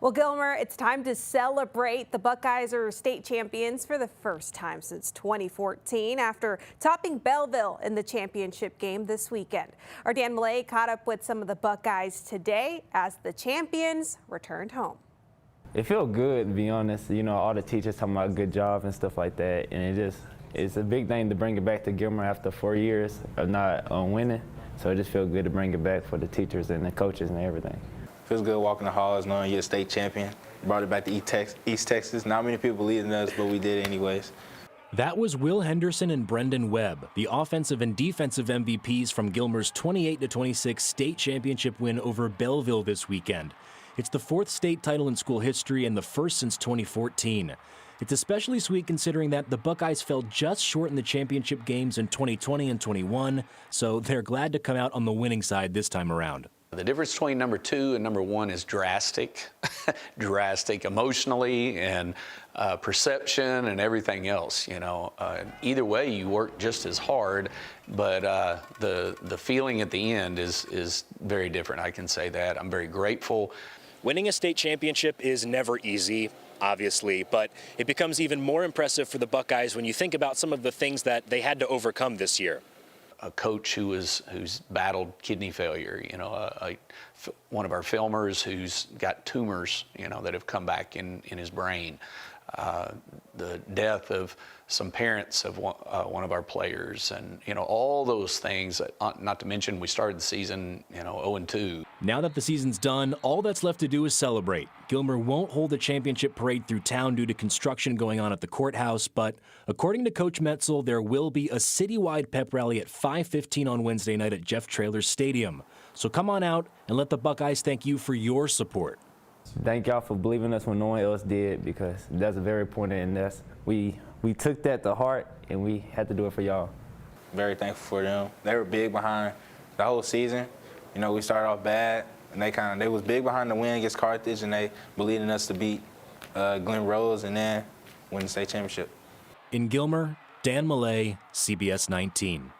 Well, Gilmer, it's time to celebrate. The Buckeyes are state champions for the first time since 2014 after topping Belleville in the championship game this weekend. Our Dan Millay caught up with some of the Buckeyes today as the champions returned home. It felt good, to be honest. You know, all the teachers talking about good job and stuff like that, and it's a big thing to bring it back to Gilmer after 4 years of not winning. So it just feels good to bring it back for the teachers and the coaches and everything. Feels good walking the halls knowing you're a state champion. Brought it back to East Texas. Not many people believed in us, but we did anyways. That was Will Henderson and Brendan Webb, the offensive and defensive MVPs from Gilmer's 28-26 state championship win over Belleville this weekend. It's the fourth state title in school history and the first since 2014. It's especially sweet considering that the Buckeyes fell just short in the championship games in 2020 and 21, so they're glad to come out on the winning side this time around. The difference between number 2 and number 1 is drastic, drastic emotionally and perception and everything else. You know, either way, you work just as hard, but the feeling at the end is very different. I can say that. I'm very grateful. Winning a state championship is never easy, obviously, but it becomes even more impressive for the Buckeyes when you think about some of the things that they had to overcome this year. A coach who's battled kidney failure, you know, one of our filmers who's got tumors, you know, that have come back in his brain. The death of some parents of one of our players, and you know, all those things. Not to mention, we started the season, you know, 0-2. Now that the season's done, all that's left to do is celebrate. Gilmer won't hold the championship parade through town due to construction going on at the courthouse, but according to Coach Metzel, there will be a citywide pep rally at 5:15 on Wednesday night at Jeff Traylor Stadium. So come on out and let the Buckeyes thank you for your support. Thank y'all for believing us when no one else did, because that's very important, and we took that to heart and we had to do it for y'all. Very thankful for them. They were big behind the whole season. You know, we started off bad, and they was big behind the win against Carthage, and they believed in us to beat Glen Rose and then win the state championship. In Gilmer, Dan Millay, CBS 19.